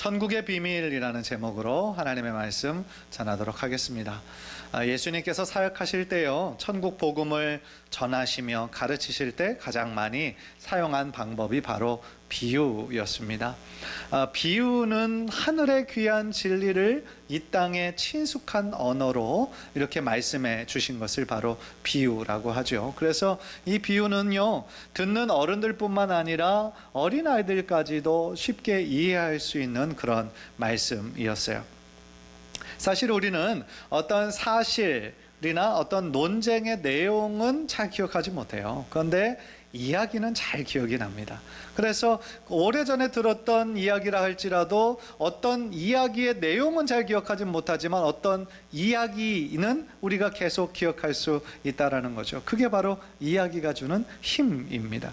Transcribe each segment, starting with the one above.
천국의 비밀이라는 제목으로 하나님의 말씀 전하도록 하겠습니다. 예수님께서 사역하실 때요, 천국 복음을 전하시며 가르치실 때 가장 많이 사용한 방법이 바로 비유였습니다. 비유는 하늘의 귀한 진리를 이 땅에 친숙한 언어로 이렇게 말씀해 주신 것을 바로 비유라고 하죠. 그래서 이 비유는요, 듣는 어른들뿐만 아니라 어린아이들까지도 쉽게 이해할 수 있는 그런 말씀이었어요. 사실 우리는 어떤 사실이나 어떤 논쟁의 내용은 잘 기억하지 못해요. 그런데 이야기는 잘 기억이 납니다. 그래서 오래전에 들었던 이야기라 할지라도 어떤 이야기의 내용은 잘 기억하지 못하지만 어떤 이야기는 우리가 계속 기억할 수 있다는 거죠. 그게 바로 이야기가 주는 힘입니다.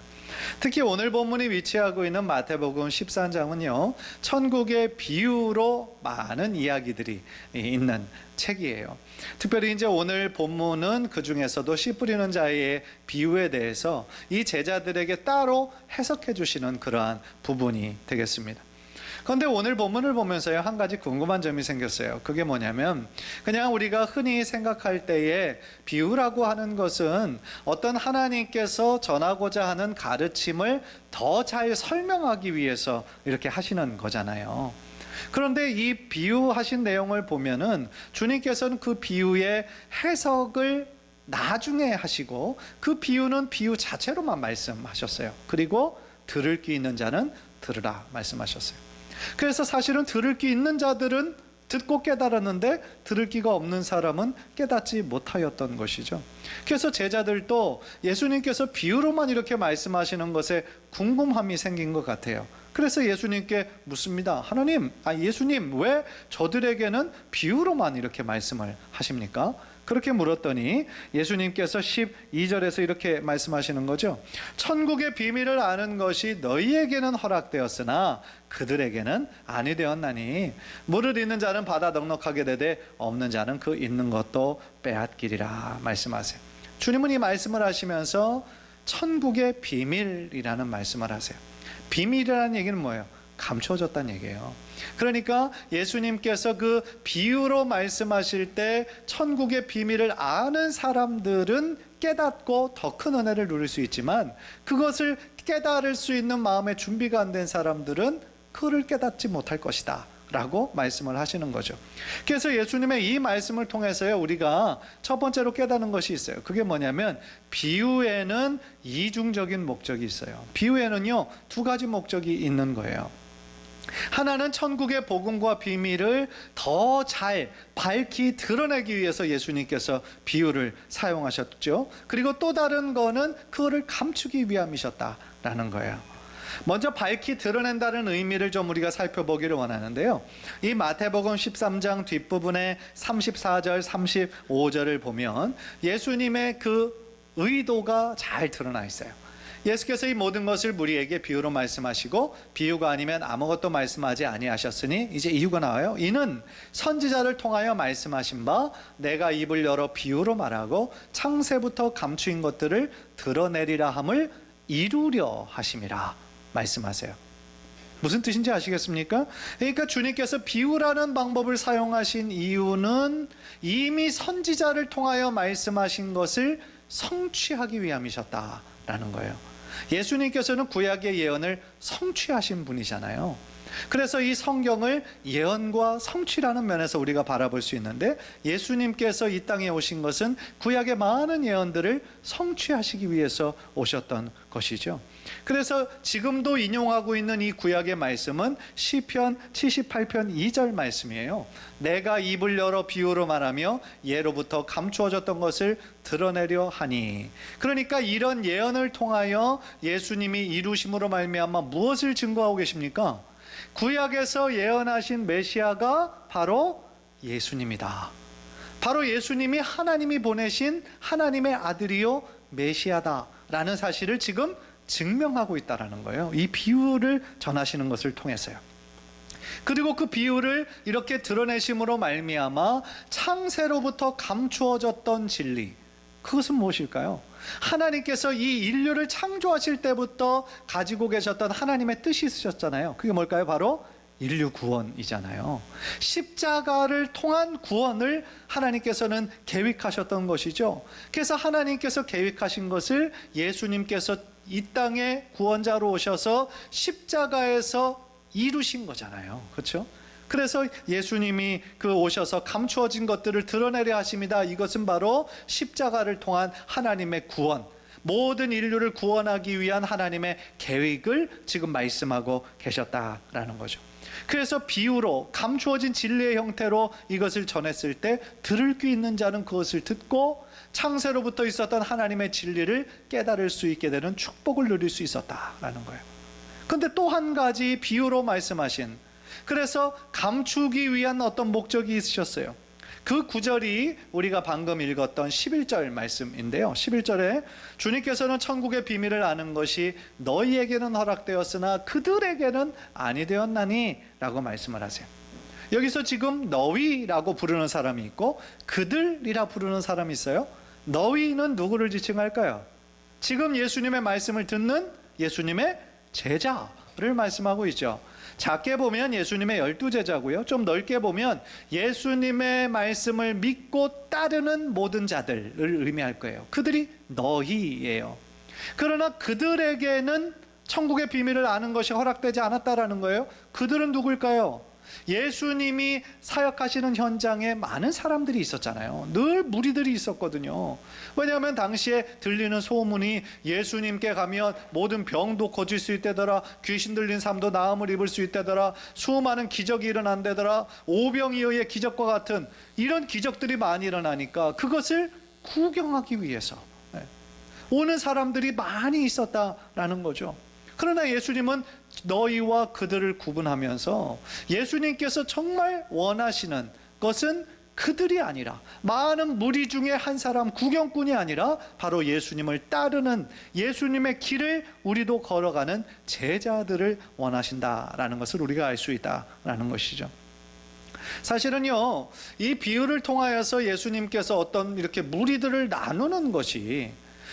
특히 오늘 본문이 위치하고 있는 마태복음 13장은요, 천국의 비유로 많은 이야기들이 있는 책이에요. 특별히 이제 오늘 본문은 그 중에서도 씨 뿌리는 자의 비유에 대해서 이 제자들에게 따로 해석해 주시는 그러한 부분이 되겠습니다. 그런데 오늘 본문을 보면서요, 한 가지 궁금한 점이 생겼어요. 그게 뭐냐면, 그냥 우리가 흔히 생각할 때에 비유라고 하는 것은 어떤 하나님께서 전하고자 하는 가르침을 더 잘 설명하기 위해서 이렇게 하시는 거잖아요. 그런데 이 비유하신 내용을 보면은 주님께서는 그 비유의 해석을 나중에 하시고 그 비유는 비유 자체로만 말씀하셨어요. 그리고 들을 귀 있는 자는 들으라 말씀하셨어요. 그래서 사실은 들을 귀 있는 자들은 듣고 깨달았는데 들을 귀가 없는 사람은 깨닫지 못하였던 것이죠. 그래서 제자들도 예수님께서 비유로만 이렇게 말씀하시는 것에 궁금함이 생긴 것 같아요. 그래서 예수님께 묻습니다. 예수님, 왜 저들에게는 비유로만 이렇게 말씀을 하십니까? 그렇게 물었더니 예수님께서 12절에서 이렇게 말씀하시는 거죠. 천국의 비밀을 아는 것이 너희에게는 허락되었으나 그들에게는 아니 되었나니 물을 잇는 자는 받아 넉넉하게 되되 없는 자는 그 있는 것도 빼앗기리라 말씀하세요. 주님은 이 말씀을 하시면서 천국의 비밀이라는 말씀을 하세요. 비밀이라는 얘기는 뭐예요? 감춰졌다는 얘기예요. 그러니까 예수님께서 그 비유로 말씀하실 때 천국의 비밀을 아는 사람들은 깨닫고 더 큰 은혜를 누릴 수 있지만 그것을 깨달을 수 있는 마음의 준비가 안 된 사람들은 그를 깨닫지 못할 것이다 라고 말씀을 하시는 거죠. 그래서 예수님의 이 말씀을 통해서요, 우리가 첫 번째로 깨닫는 것이 있어요. 그게 뭐냐면 비유에는 이중적인 목적이 있어요. 비유에는요, 두 가지 목적이 있는 거예요. 하나는 천국의 복음과 비밀을 더 잘 밝히 드러내기 위해서 예수님께서 비유를 사용하셨죠. 그리고 또 다른 거는 그거를 감추기 위함이셨다라는 거예요. 먼저 밝히 드러낸다는 의미를 좀 우리가 살펴보기를 원하는데요. 이 마태복음 13장 뒷부분에 34절, 35절을 보면 예수님의 그 의도가 잘 드러나 있어요. 예수께서 이 모든 것을 무리에게 비유로 말씀하시고 비유가 아니면 아무것도 말씀하지 아니하셨으니 이제 이유가 나와요. 이는 선지자를 통하여 말씀하신 바 내가 입을 열어 비유로 말하고 창세부터 감추인 것들을 드러내리라 함을 이루려 하심이라 말씀하세요. 무슨 뜻인지 아시겠습니까? 그러니까 주님께서 비유라는 방법을 사용하신 이유는 이미 선지자를 통하여 말씀하신 것을 성취하기 위함이셨다라는 거예요. 예수님께서는 구약의 예언을 성취하신 분이잖아요. 그래서 이 성경을 예언과 성취라는 면에서 우리가 바라볼 수 있는데 예수님께서 이 땅에 오신 것은 구약의 많은 예언들을 성취하시기 위해서 오셨던 것이죠. 그래서 지금도 인용하고 있는 이 구약의 말씀은 시편 78편 2절 말씀이에요. 내가 입을 열어 비유로 말하며 예로부터 감추어졌던 것을 드러내려 하니. 그러니까 이런 예언을 통하여 예수님이 이루심으로 말미암아 무엇을 증거하고 계십니까? 구약에서 예언하신 메시아가 바로 예수님이다. 바로 예수님이 하나님이 보내신 하나님의 아들이요 메시아다라는 사실을 지금 증명하고 있다는 거예요. 이 비유를 전하시는 것을 통해서요. 그리고 그 비유를 이렇게 드러내심으로 말미암아 창세로부터 감추어졌던 진리, 그것은 무엇일까요? 하나님께서 이 인류를 창조하실 때부터 가지고 계셨던 하나님의 뜻이 있으셨잖아요. 그게 뭘까요? 바로 인류 구원이잖아요. 십자가를 통한 구원을 하나님께서는 계획하셨던 것이죠. 그래서 하나님께서 계획하신 것을 예수님께서 이 땅에 구원자로 오셔서 십자가에서 이루신 거잖아요. 그렇죠? 그래서 예수님이 그 오셔서 감추어진 것들을 드러내려 하십니다. 이것은 바로 십자가를 통한 하나님의 구원, 모든 인류를 구원하기 위한 하나님의 계획을 지금 말씀하고 계셨다라는 거죠. 그래서 비유로 감추어진 진리의 형태로 이것을 전했을 때 들을 귀 있는 자는 그것을 듣고 창세로부터 있었던 하나님의 진리를 깨달을 수 있게 되는 축복을 누릴 수 있었다라는 거예요. 그런데 또 한 가지 비유로 말씀하신, 그래서 감추기 위한 어떤 목적이 있으셨어요. 그 구절이 우리가 방금 읽었던 11절 말씀인데요. 11절에 주님께서는 천국의 비밀을 아는 것이 너희에게는 허락되었으나 그들에게는 아니 되었나니 라고 말씀을 하세요. 여기서 지금 너희라고 부르는 사람이 있고 그들이라 부르는 사람이 있어요. 너희는 누구를 지칭할까요? 지금 예수님의 말씀을 듣는 예수님의 제자를 말씀하고 있죠. 작게 보면 예수님의 12제자고요. 좀 넓게 보면 예수님의 말씀을 믿고 따르는 모든 자들을 의미할 거예요. 그들이 너희예요. 그러나 그들에게는 천국의 비밀을 아는 것이 허락되지 않았다라는 거예요. 그들은 누굴까요? 예수님이 사역하시는 현장에 많은 사람들이 있었잖아요. 늘 무리들이 있었거든요. 왜냐하면 당시에 들리는 소문이 예수님께 가면 모든 병도 고칠 수 있다더라, 귀신 들린 사람도 나음을 입을 수 있다더라, 수많은 기적이 일어난다더라, 오병이어의 기적과 같은 이런 기적들이 많이 일어나니까 그것을 구경하기 위해서 오는 사람들이 많이 있었다라는 거죠. 그러나 예수님은 너희와 그들을 구분하면서 예수님께서 정말 원하시는 것은 그들이 아니라 많은 무리 중에 한 사람, 구경꾼이 아니라 바로 예수님을 따르는, 예수님의 길을 우리도 걸어가는 제자들을 원하신다라는 것을 우리가 알 수 있다라는 것이죠. 사실은요, 이 비유를 통하여서 예수님께서 어떤 이렇게 무리들을 나누는 것이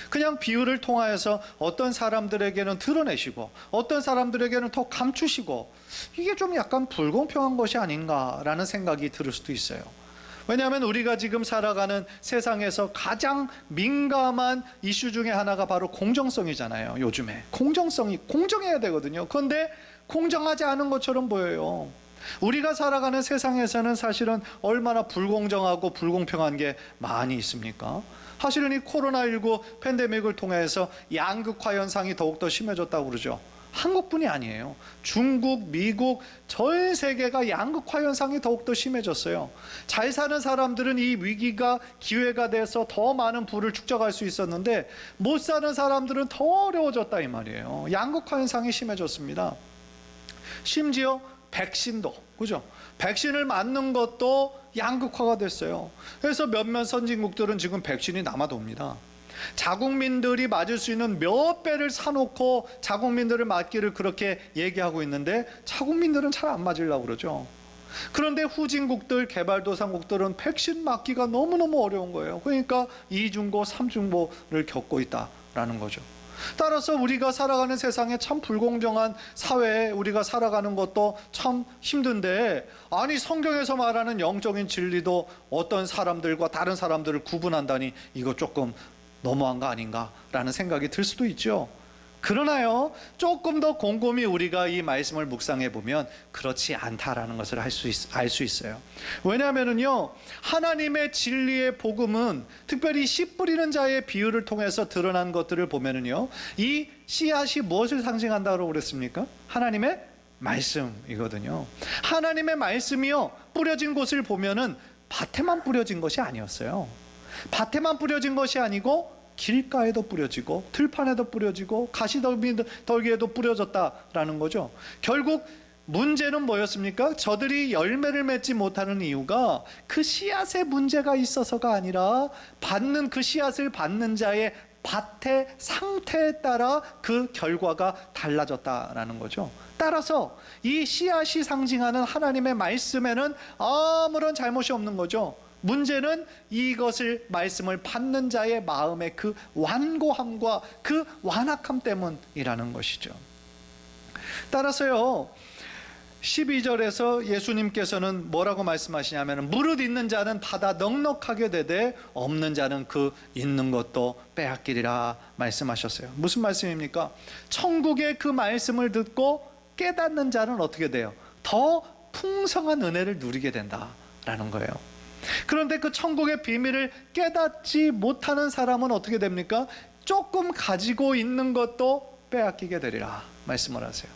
그냥 비유를 통하여서 어떤 사람들에게는 드러내시고 어떤 사람들에게는 더 감추시고, 이게 좀 약간 불공평한 것이 아닌가라는 생각이 들 수도 있어요. 왜냐하면 우리가 지금 살아가는 세상에서 가장 민감한 이슈 중에 하나가 바로 공정성이잖아요. 요즘에 공정성이, 공정해야 되거든요. 그런데 공정하지 않은 것처럼 보여요. 우리가 살아가는 세상에서는 사실은 얼마나 불공정하고 불공평한 게 많이 있습니까? 사실은 이 코로나19 팬데믹을 통해서 양극화 현상이 더욱더 심해졌다고 그러죠. 한국뿐이 아니에요. 중국, 미국, 전 세계가 양극화 현상이 더욱더 심해졌어요. 잘 사는 사람들은 이 위기가 기회가 돼서 더 많은 부를 축적할 수 있었는데 못 사는 사람들은 더 어려워졌다 이 말이에요. 양극화 현상이 심해졌습니다. 심지어 백신도, 그죠? 백신을 맞는 것도 양극화가 됐어요. 그래서 몇몇 선진국들은 지금 백신이 남아돕니다. 자국민들이 맞을 수 있는 몇 배를 사놓고 자국민들을 맞기를 그렇게 얘기하고 있는데 자국민들은 잘 안 맞으려고 그러죠. 그런데 후진국들, 개발도상국들은 백신 맞기가 너무너무 어려운 거예요. 그러니까 이중고, 삼중고를 겪고 있다라는 거죠. 따라서 우리가 살아가는 세상에 참 불공정한 사회에 우리가 살아가는 것도 참 힘든데, 아니 성경에서 말하는 영적인 진리도 어떤 사람들과 다른 사람들을 구분한다니 이거 조금 너무한 거 아닌가라는 생각이 들 수도 있죠. 그러나요, 조금 더 곰곰이 우리가 이 말씀을 묵상해 보면 그렇지 않다라는 것을 알 수 있어요. 왜냐하면요, 하나님의 진리의 복음은 특별히 씨 뿌리는 자의 비유를 통해서 드러난 것들을 보면은요, 이 씨앗이 무엇을 상징한다고 그랬습니까? 하나님의 말씀이거든요. 하나님의 말씀이요, 뿌려진 곳을 보면은 밭에만 뿌려진 것이 아니었어요. 밭에만 뿌려진 것이 아니고 길가에도 뿌려지고 들판에도 뿌려지고 가시떨기에도 뿌려졌다라는 거죠. 결국 문제는 뭐였습니까? 저들이 열매를 맺지 못하는 이유가 그 씨앗에 문제가 있어서가 아니라 받는, 그 씨앗을 받는 자의 밭의 상태에 따라 그 결과가 달라졌다라는 거죠. 따라서 이 씨앗이 상징하는 하나님의 말씀에는 아무런 잘못이 없는 거죠. 문제는 이것을, 말씀을 받는 자의 마음의 그 완고함과 그 완악함 때문이라는 것이죠. 따라서요, 12절에서 예수님께서는 뭐라고 말씀하시냐면 무릇 있는 자는 받아 넉넉하게 되되 없는 자는 그 있는 것도 빼앗기리라 말씀하셨어요. 무슨 말씀입니까? 천국의 그 말씀을 듣고 깨닫는 자는 어떻게 돼요? 더 풍성한 은혜를 누리게 된다라는 거예요. 그런데 그 천국의 비밀을 깨닫지 못하는 사람은 어떻게 됩니까? 조금 가지고 있는 것도 빼앗기게 되리라 말씀을 하세요.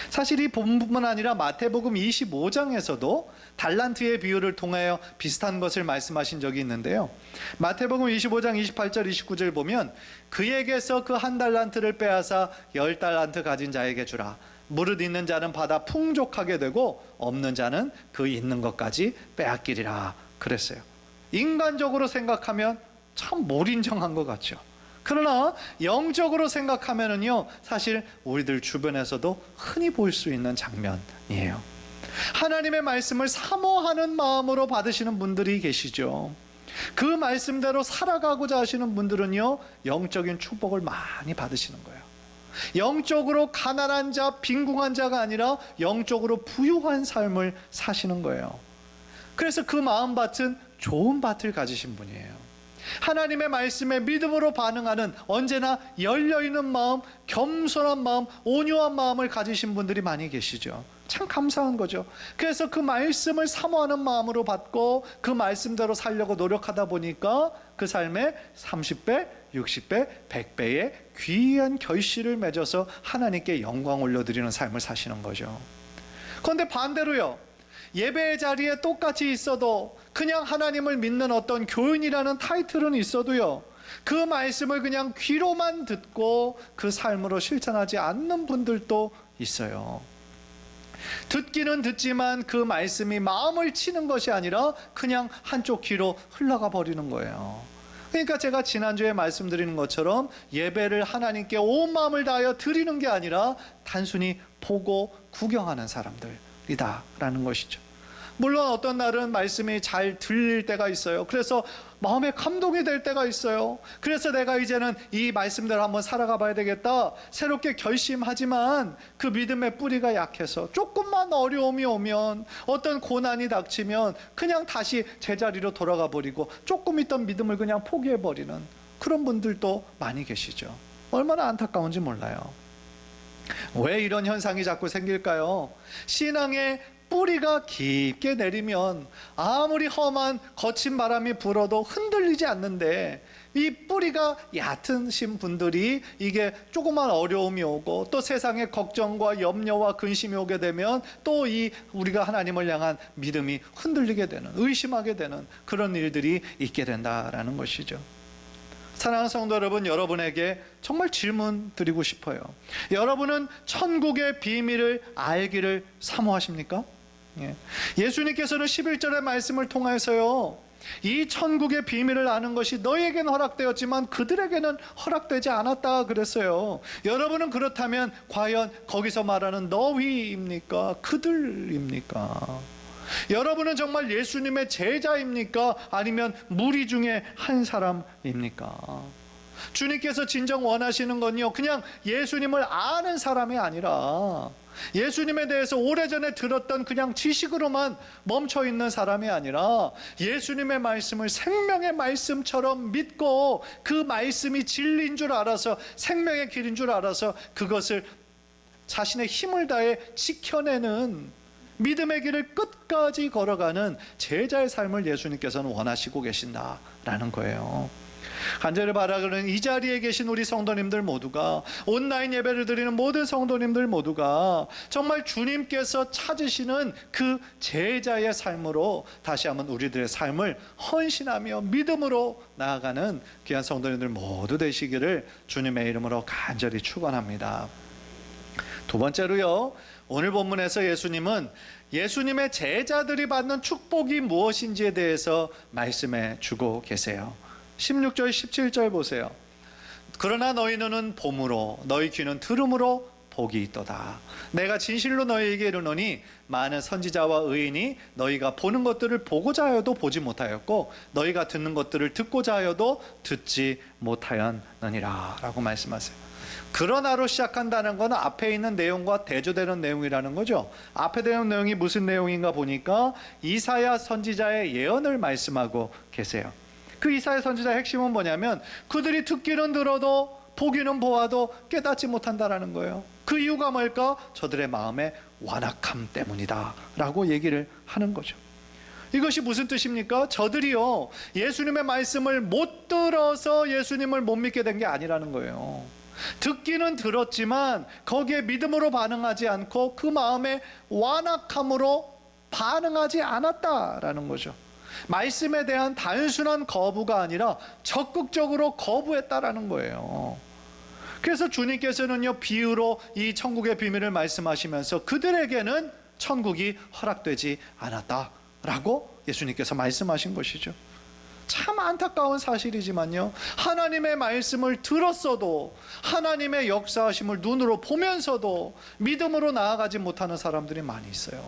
사실 이 본문뿐만 아니라 마태복음 25장에서도 달란트의 비유를 통하여 비슷한 것을 말씀하신 적이 있는데요. 마태복음 25장 28절 29절 보면 그에게서 그 한 달란트를 빼앗아 10달란트 가진 자에게 주라. 무릇 있는 자는 받아 풍족하게 되고 없는 자는 그 있는 것까지 빼앗기리라 그랬어요. 인간적으로 생각하면 참 몰인정한 것 같죠. 그러나 영적으로 생각하면은요, 사실 우리들 주변에서도 흔히 볼 수 있는 장면이에요. 하나님의 말씀을 사모하는 마음으로 받으시는 분들이 계시죠. 그 말씀대로 살아가고자 하시는 분들은요, 영적인 축복을 많이 받으시는 거예요. 영적으로 가난한 자, 빈궁한 자가 아니라 영적으로 부유한 삶을 사시는 거예요. 그래서 그 마음밭은 좋은 밭을 가지신 분이에요. 하나님의 말씀에 믿음으로 반응하는 언제나 열려있는 마음, 겸손한 마음, 온유한 마음을 가지신 분들이 많이 계시죠. 참 감사한 거죠. 그래서 그 말씀을 사모하는 마음으로 받고 그 말씀대로 살려고 노력하다 보니까 그 삶에 30배, 60배, 100배의 귀한 결실을 맺어서 하나님께 영광 올려드리는 삶을 사시는 거죠. 그런데 반대로요, 예배의 자리에 똑같이 있어도 그냥 하나님을 믿는 어떤 교인이라는 타이틀은 있어도요, 그 말씀을 그냥 귀로만 듣고 그 삶으로 실천하지 않는 분들도 있어요. 듣기는 듣지만 그 말씀이 마음을 치는 것이 아니라 그냥 한쪽 귀로 흘러가 버리는 거예요. 그러니까 제가 지난주에 말씀드리는 것처럼 예배를 하나님께 온 마음을 다하여 드리는 게 아니라 단순히 보고 구경하는 사람들이다라는 것이죠. 물론 어떤 날은 말씀이 잘 들릴 때가 있어요. 그래서 마음에 감동이 될 때가 있어요. 그래서 내가 이제는 이 말씀대로 한번 살아가 봐야 되겠다 새롭게 결심하지만 그 믿음의 뿌리가 약해서 조금만 어려움이 오면, 어떤 고난이 닥치면 그냥 다시 제자리로 돌아가 버리고 조금 있던 믿음을 그냥 포기해 버리는 그런 분들도 많이 계시죠. 얼마나 안타까운지 몰라요. 왜 이런 현상이 자꾸 생길까요? 신앙의 뿌리가 깊게 내리면 아무리 험한 거친 바람이 불어도 흔들리지 않는데, 이 뿌리가 얕으신 분들이 이게 조그만 어려움이 오고 또 세상의 걱정과 염려와 근심이 오게 되면 또 이 우리가 하나님을 향한 믿음이 흔들리게 되는, 의심하게 되는 그런 일들이 있게 된다라는 것이죠. 사랑하는 성도 여러분, 여러분에게 정말 질문 드리고 싶어요. 여러분은 천국의 비밀을 알기를 사모하십니까? 예수님께서는 11절의 말씀을 통해서요, 이 천국의 비밀을 아는 것이 너희에게는 허락되었지만 그들에게는 허락되지 않았다 그랬어요. 여러분은 그렇다면 과연 거기서 말하는 너희입니까? 그들입니까? 여러분은 정말 예수님의 제자입니까? 아니면 무리 중에 한 사람입니까? 주님께서 진정 원하시는 건요, 그냥 예수님을 아는 사람이 아니라 예수님에 대해서 오래전에 들었던 그냥 지식으로만 멈춰 있는 사람이 아니라 예수님의 말씀을 생명의 말씀처럼 믿고 그 말씀이 진리인 줄 알아서, 생명의 길인 줄 알아서 그것을 자신의 힘을 다해 지켜내는 믿음의 길을 끝까지 걸어가는 제자의 삶을 예수님께서는 원하시고 계신다라는 거예요. 간절히 바라는 이 자리에 계신 우리 성도님들 모두가, 온라인 예배를 드리는 모든 성도님들 모두가 정말 주님께서 찾으시는 그 제자의 삶으로 다시 한번 우리들의 삶을 헌신하며 믿음으로 나아가는 귀한 성도님들 모두 되시기를 주님의 이름으로 간절히 축원합니다. 두 번째로요, 오늘 본문에서 예수님은 예수님의 제자들이 받는 축복이 무엇인지에 대해서 말씀해 주고 계세요. 16절 17절 보세요. 그러나 너희 눈은 봄으로 너희 귀는 들음으로 복이 있도다. 내가 진실로 너희에게 이르노니 많은 선지자와 의인이 너희가 보는 것들을 보고자 하여도 보지 못하였고 너희가 듣는 것들을 듣고자 하여도 듣지 못하였느니라 라고 말씀하세요. 그러나로 시작한다는 건 앞에 있는 내용과 대조되는 내용이라는 거죠. 앞에 되는 내용이 무슨 내용인가 보니까 이사야 선지자의 예언을 말씀하고 계세요. 그 이사야 선지자의 핵심은 뭐냐면 그들이 듣기는 들어도 보기는 보아도 깨닫지 못한다라는 거예요. 그 이유가 뭘까? 저들의 마음의 완악함 때문이다 라고 얘기를 하는 거죠. 이것이 무슨 뜻입니까? 저들이요, 예수님의 말씀을 못 들어서 예수님을 못 믿게 된 게 아니라는 거예요. 듣기는 들었지만 거기에 믿음으로 반응하지 않고 그 마음의 완악함으로 반응하지 않았다라는 거죠. 말씀에 대한 단순한 거부가 아니라 적극적으로 거부했다라는 거예요. 그래서 주님께서는요, 비유로 이 천국의 비밀을 말씀하시면서 그들에게는 천국이 허락되지 않았다라고 예수님께서 말씀하신 것이죠. 참 안타까운 사실이지만요, 하나님의 말씀을 들었어도 하나님의 역사하심을 눈으로 보면서도 믿음으로 나아가지 못하는 사람들이 많이 있어요.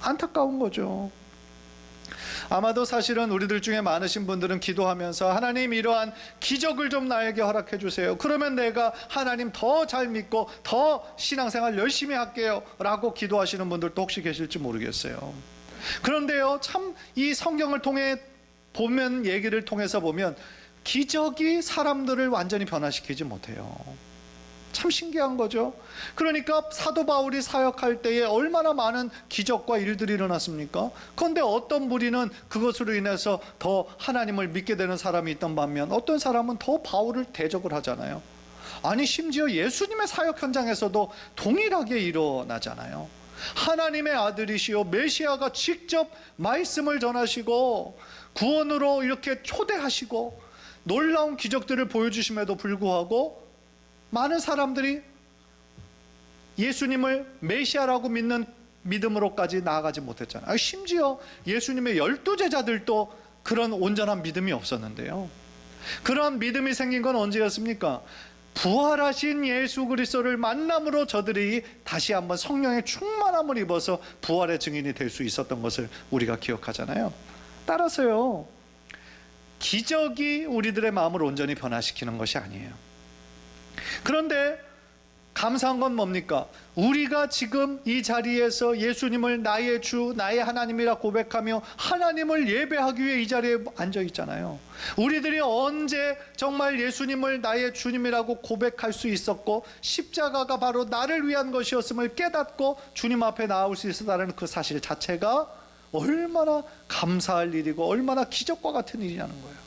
안타까운 거죠. 아마도 사실은 우리들 중에 많으신 분들은 기도하면서 하나님 이러한 기적을 좀 나에게 허락해 주세요. 그러면 내가 하나님 더 잘 믿고 더 신앙생활 열심히 할게요 라고 기도하시는 분들도 혹시 계실지 모르겠어요. 그런데요, 참 이 성경을 통해 보면, 얘기를 통해서 보면 기적이 사람들을 완전히 변화시키지 못해요. 참 신기한 거죠. 그러니까 사도 바울이 사역할 때에 얼마나 많은 기적과 일들이 일어났습니까? 그런데 어떤 무리는 그것으로 인해서 더 하나님을 믿게 되는 사람이 있던 반면 어떤 사람은 더 바울을 대적을 하잖아요. 아니, 심지어 예수님의 사역 현장에서도 동일하게 일어나잖아요. 하나님의 아들이시오 메시아가 직접 말씀을 전하시고 구원으로 이렇게 초대하시고 놀라운 기적들을 보여주심에도 불구하고 많은 사람들이 예수님을 메시아라고 믿는 믿음으로까지 나아가지 못했잖아요. 심지어 예수님의 12제자들도 그런 온전한 믿음이 없었는데요. 그런 믿음이 생긴 건 언제였습니까? 부활하신 예수 그리스도를 만남으로 저들이 다시 한번 성령의 충만함을 입어서 부활의 증인이 될 수 있었던 것을 우리가 기억하잖아요. 따라서요, 기적이 우리들의 마음을 온전히 변화시키는 것이 아니에요. 그런데 감사한 건 뭡니까? 우리가 지금 이 자리에서 예수님을 나의 주, 나의 하나님이라 고백하며 하나님을 예배하기 위해 이 자리에 앉아 있잖아요. 우리들이 언제 정말 예수님을 나의 주님이라고 고백할 수 있었고 십자가가 바로 나를 위한 것이었음을 깨닫고 주님 앞에 나올 수 있었다는 그 사실 자체가 얼마나 감사할 일이고 얼마나 기적과 같은 일이냐는 거예요.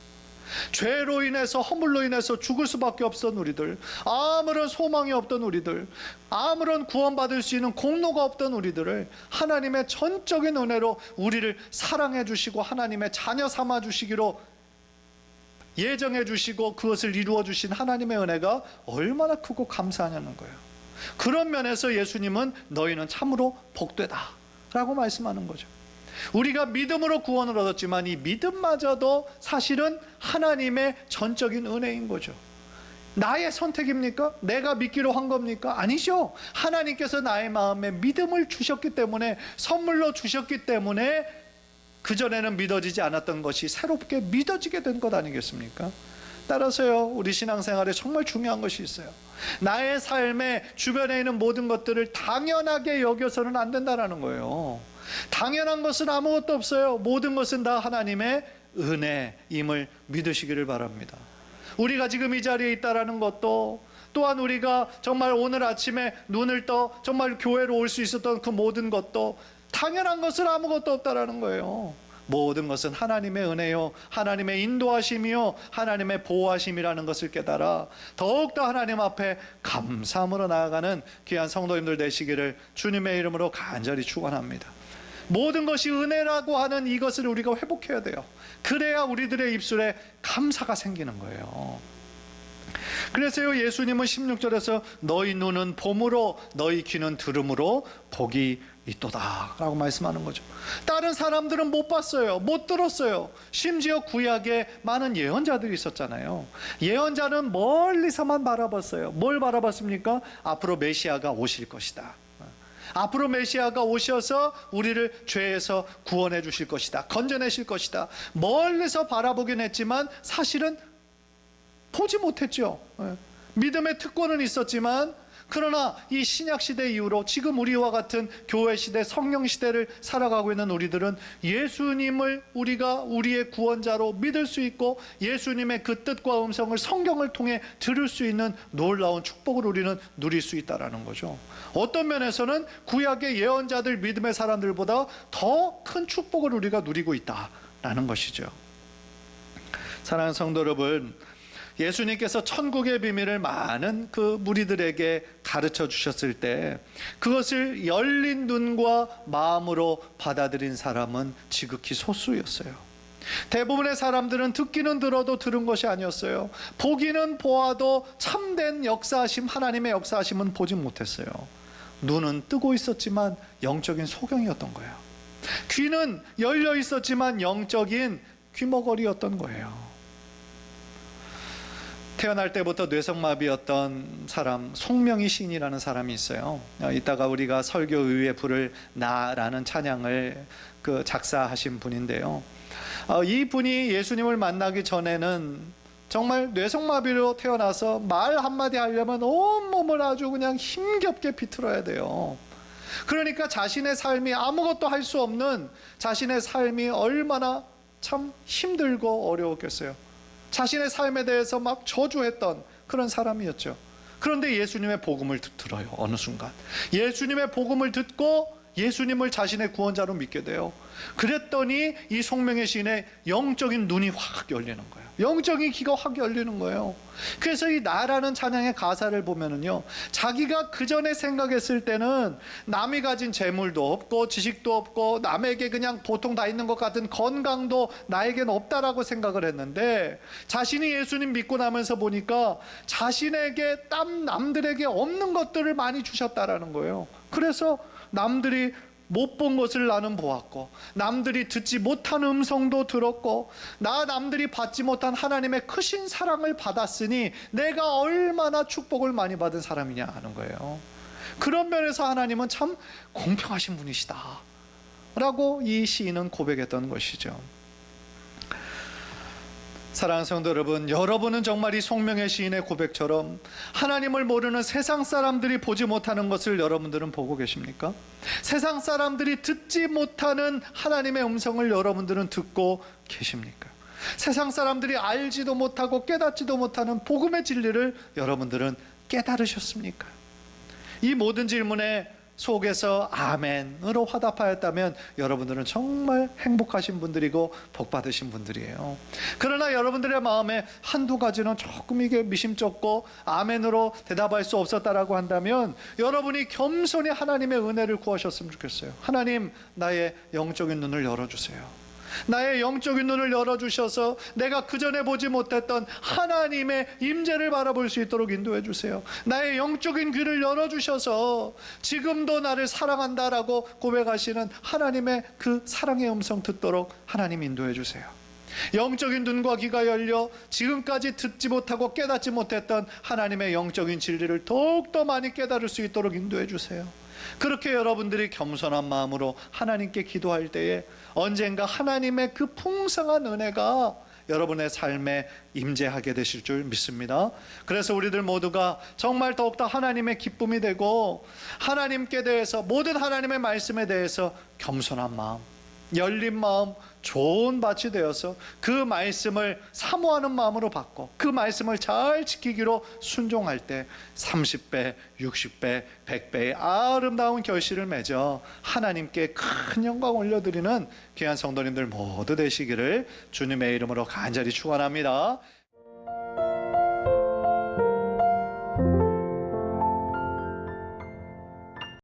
죄로 인해서, 허물로 인해서 죽을 수밖에 없던 우리들, 아무런 소망이 없던 우리들, 아무런 구원받을 수 있는 공로가 없던 우리들을 하나님의 전적인 은혜로 우리를 사랑해 주시고 하나님의 자녀 삼아 주시기로 예정해 주시고 그것을 이루어 주신 하나님의 은혜가 얼마나 크고 감사하냐는 거예요. 그런 면에서 예수님은 너희는 참으로 복되다 라고 말씀하는 거죠. 우리가 믿음으로 구원을 얻었지만 이 믿음마저도 사실은 하나님의 전적인 은혜인 거죠. 나의 선택입니까? 내가 믿기로 한 겁니까? 아니죠. 하나님께서 나의 마음에 믿음을 주셨기 때문에, 선물로 주셨기 때문에 그전에는 믿어지지 않았던 것이 새롭게 믿어지게 된 것 아니겠습니까? 따라서요, 우리 신앙생활에 정말 중요한 것이 있어요. 나의 삶에 주변에 있는 모든 것들을 당연하게 여겨서는 안 된다는 거예요. 당연한 것은 아무것도 없어요. 모든 것은 다 하나님의 은혜임을 믿으시기를 바랍니다. 우리가 지금 이 자리에 있다라는 것도, 또한 우리가 정말 오늘 아침에 눈을 떠 정말 교회로 올 수 있었던 그 모든 것도 당연한 것은 아무것도 없다라는 거예요. 모든 것은 하나님의 은혜요, 하나님의 인도하심이요, 하나님의 보호하심이라는 것을 깨달아 더욱더 하나님 앞에 감사함으로 나아가는 귀한 성도님들 되시기를 주님의 이름으로 간절히 축원합니다. 모든 것이 은혜라고 하는 이것을 우리가 회복해야 돼요. 그래야 우리들의 입술에 감사가 생기는 거예요. 그래서요, 예수님은 16절에서 너희 눈은 봄으로 너희 귀는 들음으로 복이 있도다 라고 말씀하는 거죠. 다른 사람들은 못 봤어요. 못 들었어요. 심지어 구약에 많은 예언자들이 있었잖아요. 예언자는 멀리서만 바라봤어요. 뭘 바라봤습니까? 앞으로 메시아가 오실 것이다. 앞으로 메시아가 오셔서 우리를 죄에서 구원해 주실 것이다, 건져내실 것이다. 멀리서 바라보긴 했지만 사실은 보지 못했죠. 믿음의 특권은 있었지만 그러나 이 신약 시대 이후로 지금 우리와 같은 교회 시대, 성령 시대를 살아가고 있는 우리들은 예수님을 우리가 우리의 구원자로 믿을 수 있고 예수님의 그 뜻과 음성을 성경을 통해 들을 수 있는 놀라운 축복을 우리는 누릴 수 있다는 거죠. 어떤 면에서는 구약의 예언자들, 믿음의 사람들보다 더 큰 축복을 우리가 누리고 있다라는 것이죠. 사랑하는 성도 여러분, 예수님께서 천국의 비밀을 많은 그 무리들에게 가르쳐 주셨을 때 그것을 열린 눈과 마음으로 받아들인 사람은 지극히 소수였어요. 대부분의 사람들은 듣기는 들어도 들은 것이 아니었어요. 보기는 보아도 참된 역사하심, 하나님의 역사하심은 보지 못했어요. 눈은 뜨고 있었지만 영적인 소경이었던 거예요. 귀는 열려 있었지만 영적인 귀머거리였던 거예요. 태어날 때부터 뇌성마비였던 사람, 송명희 시인이라는 사람이 있어요. 이따가 우리가 설교의회 부를 나라는 찬양을 작사하신 분인데요. 이 분이 예수님을 만나기 전에는 정말 뇌성마비로 태어나서 말 한마디 하려면 온몸을 아주 그냥 힘겹게 비틀어야 돼요. 그러니까 자신의 삶이 아무것도 할 수 없는 자신의 삶이 얼마나 참 힘들고 어려웠겠어요. 자신의 삶에 대해서 막 저주했던 그런 사람이었죠. 그런데 예수님의 복음을 들어요. 어느 순간 예수님의 복음을 듣고 예수님을 자신의 구원자로 믿게 돼요. 그랬더니 이 송명의 시인의 영적인 눈이 확 열리는 거예요. 영적인 귀가 확 열리는 거예요. 그래서 이 나라는 찬양의 가사를 보면은요, 자기가 그 전에 생각했을 때는 남이 가진 재물도 없고 지식도 없고 남에게 그냥 보통 다 있는 것 같은 건강도 나에겐 없다라고 생각을 했는데 자신이 예수님 믿고 나면서 보니까 자신에게 남들에게 없는 것들을 많이 주셨다라는 거예요. 그래서 남들이 못 본 것을 나는 보았고 남들이 듣지 못한 음성도 들었고 남들이 받지 못한 하나님의 크신 사랑을 받았으니 내가 얼마나 축복을 많이 받은 사람이냐 하는 거예요. 그런 면에서 하나님은 참 공평하신 분이시다 라고 이 시인은 고백했던 것이죠. 사랑하는 성도 여러분, 여러분은 정말 이 송명의 시인의 고백처럼 하나님을 모르는 세상 사람들이 보지 못하는 것을 여러분들은 보고 계십니까? 세상 사람들이 듣지 못하는 하나님의 음성을 여러분들은 듣고 계십니까? 세상 사람들이 알지도 못하고 깨닫지도 못하는 복음의 진리를 여러분들은 깨달으셨습니까? 이 모든 질문에 속에서 아멘으로 화답하였다면 여러분들은 정말 행복하신 분들이고 복받으신 분들이에요. 그러나 여러분들의 마음에 한두 가지는 조금 이게 미심쩍고 아멘으로 대답할 수 없었다라고 한다면 여러분이 겸손히 하나님의 은혜를 구하셨으면 좋겠어요. 하나님, 나의 영적인 눈을 열어주세요. 나의 영적인 눈을 열어주셔서 내가 그전에 보지 못했던 하나님의 임재를 바라볼 수 있도록 인도해 주세요. 나의 영적인 귀를 열어주셔서 지금도 나를 사랑한다라고 고백하시는 하나님의 그 사랑의 음성 듣도록 하나님 인도해 주세요. 영적인 눈과 귀가 열려 지금까지 듣지 못하고 깨닫지 못했던 하나님의 영적인 진리를 더욱더 많이 깨달을 수 있도록 인도해 주세요. 그렇게 여러분들이 겸손한 마음으로 하나님께 기도할 때에 언젠가 하나님의 그 풍성한 은혜가 여러분의 삶에 임재하게 되실 줄 믿습니다. 그래서 우리들 모두가 정말 더욱더 하나님의 기쁨이 되고 하나님께 대해서 모든 하나님의 말씀에 대해서 겸손한 마음, 열린 마음, 좋은 밭이 되어서 그 말씀을 사모하는 마음으로 받고 그 말씀을 잘 지키기로 순종할 때 30배, 60배, 100배의 아름다운 결실을 맺어 하나님께 큰 영광 올려드리는 귀한 성도님들 모두 되시기를 주님의 이름으로 간절히 축원합니다.